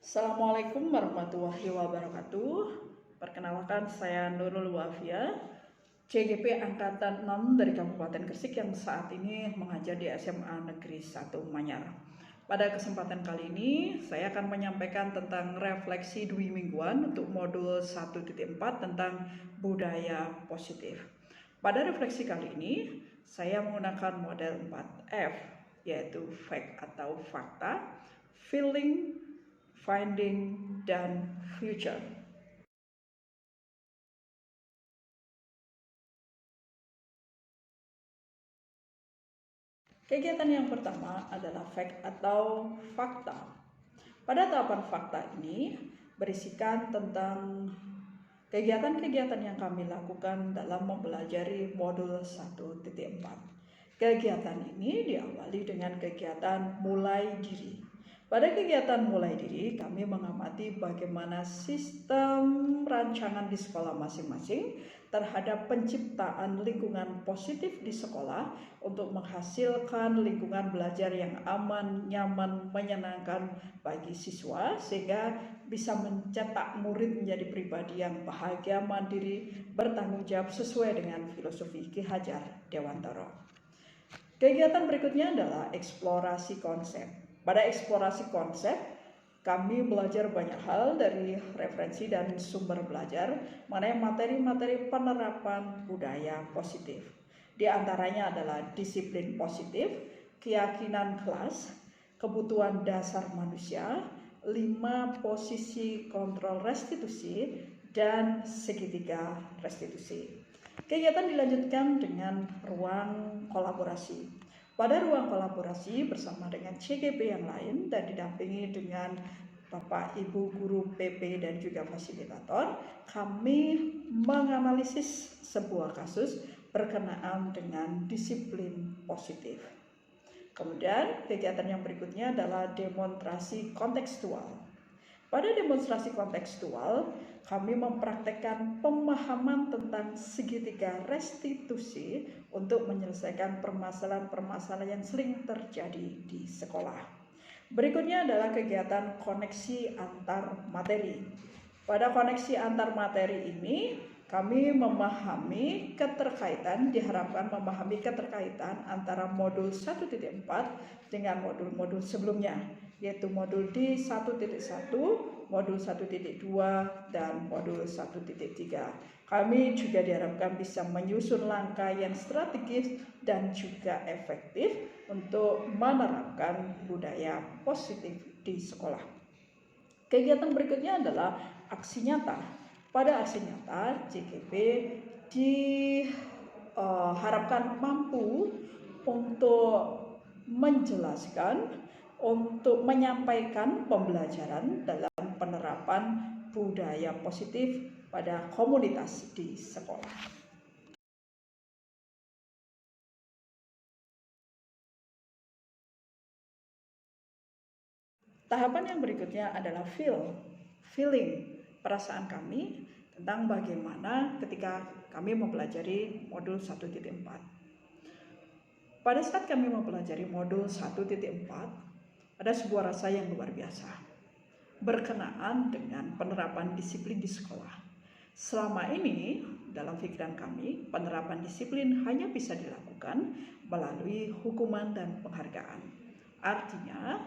Assalamualaikum warahmatullahi wabarakatuh. Perkenalkan, saya Nurul Wafia, CGP Angkatan 6 dari Kabupaten Gresik yang saat ini mengajar di SMA Negeri 1 Manyar. Pada kesempatan kali ini, saya akan menyampaikan tentang refleksi dwi mingguan untuk modul 1.4 tentang budaya positif. Pada refleksi kali ini, saya menggunakan model 4F, yaitu fact atau fakta, feeling, finding, dan future. Kegiatan yang pertama adalah fact atau fakta. Pada tahapan fakta ini berisikan tentang kegiatan-kegiatan yang kami lakukan dalam mempelajari modul 1.4. Kegiatan ini diawali dengan kegiatan mulai diri. Pada kegiatan mulai diri, kami mengamati bagaimana sistem rancangan di sekolah masing-masing terhadap penciptaan lingkungan positif di sekolah untuk menghasilkan lingkungan belajar yang aman, nyaman, menyenangkan bagi siswa sehingga bisa mencetak murid menjadi pribadi yang bahagia, mandiri, bertanggung jawab sesuai dengan filosofi Ki Hajar Dewantara. Kegiatan berikutnya adalah eksplorasi konsep. Pada eksplorasi konsep, kami belajar banyak hal dari referensi dan sumber belajar mengenai materi-materi penerapan budaya positif. Di antaranya adalah disiplin positif, keyakinan kelas, kebutuhan dasar manusia, 5 posisi kontrol restitusi, dan segitiga restitusi. Kegiatan dilanjutkan dengan ruang kolaborasi. Pada ruang kolaborasi bersama dengan CGP yang lain dan didampingi dengan Bapak Ibu Guru PP dan juga fasilitator, kami menganalisis sebuah kasus berkenaan dengan disiplin positif. Kemudian kegiatan yang berikutnya adalah demonstrasi kontekstual. Pada demonstrasi kontekstual, kami mempraktekkan pemahaman tentang segitiga restitusi untuk menyelesaikan permasalahan-permasalahan yang sering terjadi di sekolah. Berikutnya adalah kegiatan koneksi antar materi. Pada koneksi antar materi ini, kami diharapkan memahami keterkaitan antara modul 1.4 dengan modul-modul sebelumnya, yaitu modul di 1.1, modul 1.2, dan modul 1.3. Kami juga diharapkan bisa menyusun langkah yang strategis dan juga efektif untuk menerapkan budaya positif di sekolah. Kegiatan berikutnya adalah aksi nyata. Pada aksi nyata, CGP diharapkan mampu untuk menjelaskan, untuk menyampaikan pembelajaran dalam penerapan budaya positif pada komunitas di sekolah. Tahapan yang berikutnya adalah feeling, perasaan kami tentang bagaimana ketika kami mempelajari modul 1.4. Pada saat kami mempelajari modul 1.4, ada sebuah rasa yang luar biasa berkenaan dengan penerapan disiplin di sekolah. Selama ini, dalam pikiran kami, penerapan disiplin hanya bisa dilakukan melalui hukuman dan penghargaan. Artinya,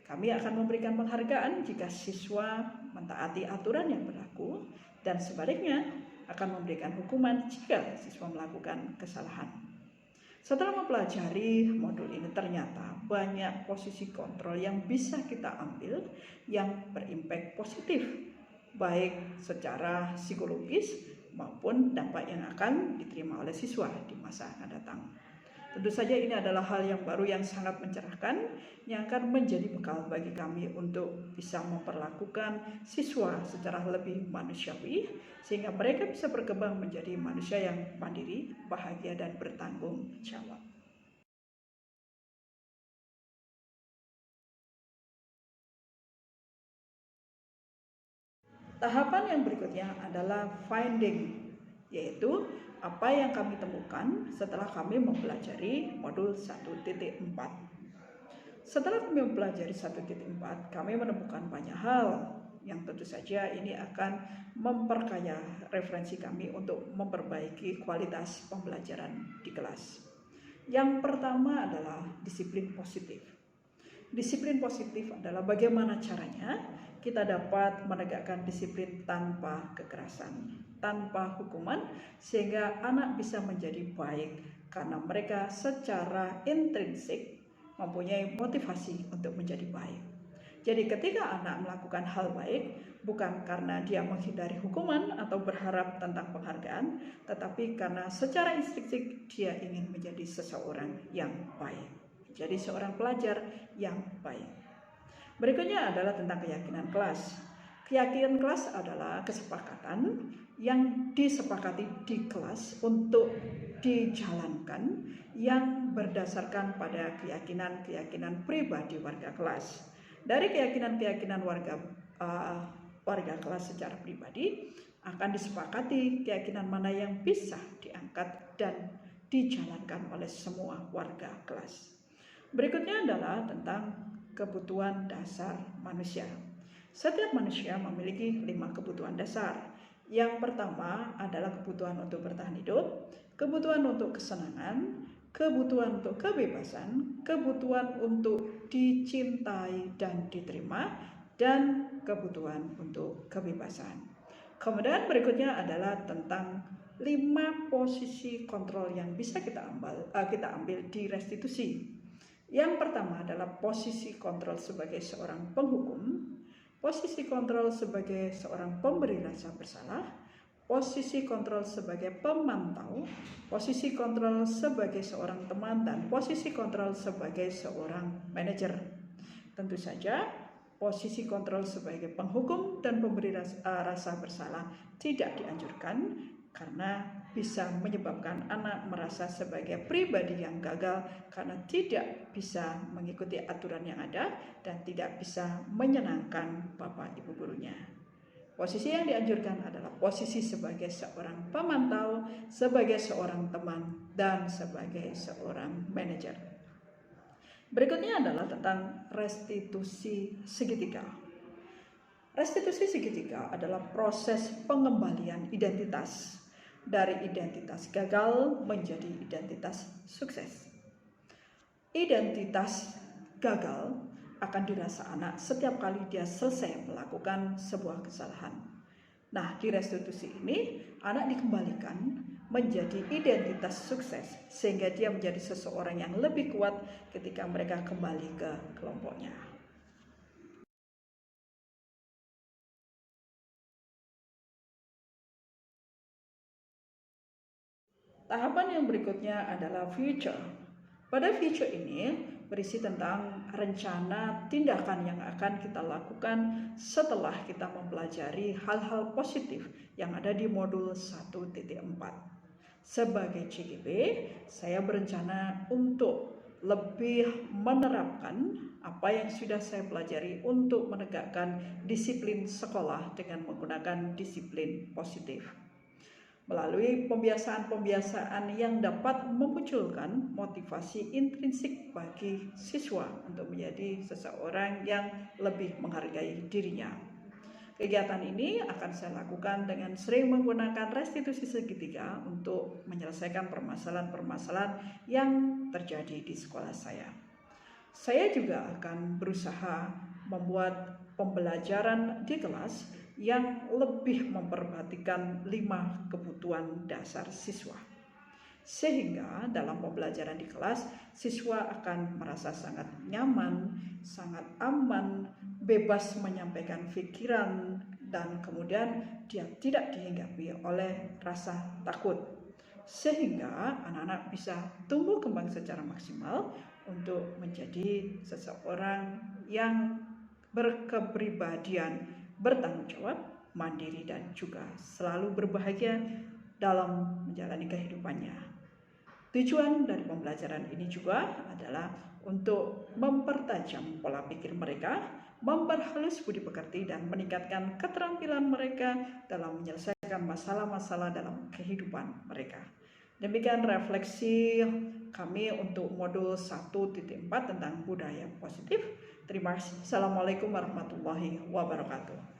kami akan memberikan penghargaan jika siswa mentaati aturan yang berlaku dan sebaliknya akan memberikan hukuman jika siswa melakukan kesalahan. Setelah mempelajari modul ini, ternyata banyak posisi kontrol yang bisa kita ambil yang berimpact positif, baik secara psikologis maupun dampak yang akan diterima oleh siswa di masa akan datang. Tentu saja ini adalah hal yang baru yang sangat mencerahkan, yang akan menjadi bekal bagi kami untuk bisa memperlakukan siswa secara lebih manusiawi, sehingga mereka bisa berkembang menjadi manusia yang mandiri, bahagia, dan bertanggung jawab. Tahapan yang berikutnya adalah finding, yaitu apa yang kami temukan setelah kami mempelajari modul 1.4. Setelah kami mempelajari 1.4, kami menemukan banyak hal yang tentu saja ini akan memperkaya referensi kami untuk memperbaiki kualitas pembelajaran di kelas. Yang pertama adalah disiplin positif. Disiplin positif adalah bagaimana caranya kita dapat menegakkan disiplin tanpa kekerasan, tanpa hukuman, sehingga anak bisa menjadi baik karena mereka secara intrinsik mempunyai motivasi untuk menjadi baik. Jadi ketika anak melakukan hal baik, bukan karena dia menghindari hukuman atau berharap tentang penghargaan, tetapi karena secara instinktif dia ingin menjadi seseorang yang baik, jadi seorang pelajar yang baik. Berikutnya adalah tentang keyakinan kelas. Keyakinan kelas adalah kesepakatan yang disepakati di kelas untuk dijalankan yang berdasarkan pada keyakinan-keyakinan pribadi warga kelas. Dari keyakinan-keyakinan warga kelas secara pribadi akan disepakati keyakinan mana yang bisa diangkat dan dijalankan oleh semua warga kelas. Berikutnya adalah tentang kebutuhan dasar manusia. Setiap manusia memiliki 5 kebutuhan dasar. Yang pertama adalah kebutuhan untuk bertahan hidup, kebutuhan untuk kesenangan, kebutuhan untuk kebebasan, kebutuhan untuk dicintai dan diterima, dan kebutuhan untuk kebebasan. Kemudian berikutnya adalah tentang 5 posisi kontrol yang bisa kita ambil di restitusi. Yang pertama adalah posisi kontrol sebagai seorang penghukum, posisi kontrol sebagai seorang pemberi rasa bersalah, posisi kontrol sebagai pemantau, posisi kontrol sebagai seorang teman, dan posisi kontrol sebagai seorang manajer. Tentu saja posisi kontrol sebagai penghukum dan pemberi rasa bersalah tidak dianjurkan karena bisa menyebabkan anak merasa sebagai pribadi yang gagal karena tidak bisa mengikuti aturan yang ada dan tidak bisa menyenangkan bapak ibu gurunya. Posisi yang dianjurkan adalah posisi sebagai seorang pemantau, sebagai seorang teman, dan sebagai seorang manajer. Berikutnya adalah tentang restitusi segitiga. Restitusi segitiga adalah proses pengembalian identitas dari identitas gagal menjadi identitas sukses. Identitas gagal akan dirasa anak setiap kali dia selesai melakukan sebuah kesalahan. Nah, di restitusi ini anak dikembalikan menjadi identitas sukses sehingga dia menjadi seseorang yang lebih kuat ketika mereka kembali ke kelompoknya. Tahapan yang berikutnya adalah future. Pada future ini berisi tentang rencana tindakan yang akan kita lakukan setelah kita mempelajari hal-hal positif yang ada di modul 1.4. Sebagai CGP, saya berencana untuk lebih menerapkan apa yang sudah saya pelajari untuk menegakkan disiplin sekolah dengan menggunakan disiplin positif. Melalui pembiasaan-pembiasaan yang dapat memunculkan motivasi intrinsik bagi siswa untuk menjadi seseorang yang lebih menghargai dirinya. Kegiatan ini akan saya lakukan dengan sering menggunakan restitusi segitiga untuk menyelesaikan permasalahan-permasalahan yang terjadi di sekolah saya. Saya juga akan berusaha membuat pembelajaran di kelas yang lebih memperhatikan 5 kebutuhan dasar siswa. Sehingga dalam pembelajaran di kelas, siswa akan merasa sangat nyaman, sangat aman, bebas menyampaikan pikiran, dan kemudian dia tidak dihinggapi oleh rasa takut. Sehingga anak-anak bisa tumbuh kembang secara maksimal untuk menjadi seseorang yang berkepribadian, bertanggung jawab, mandiri, dan juga selalu berbahagia dalam menjalani kehidupannya. Tujuan dari pembelajaran ini juga adalah untuk mempertajam pola pikir mereka, memperhalus budi pekerti, dan meningkatkan keterampilan mereka dalam menyelesaikan masalah-masalah dalam kehidupan mereka. Demikian refleksi kami untuk modul 1.4 tentang budaya positif. Terima kasih. Assalamualaikum warahmatullahi wabarakatuh.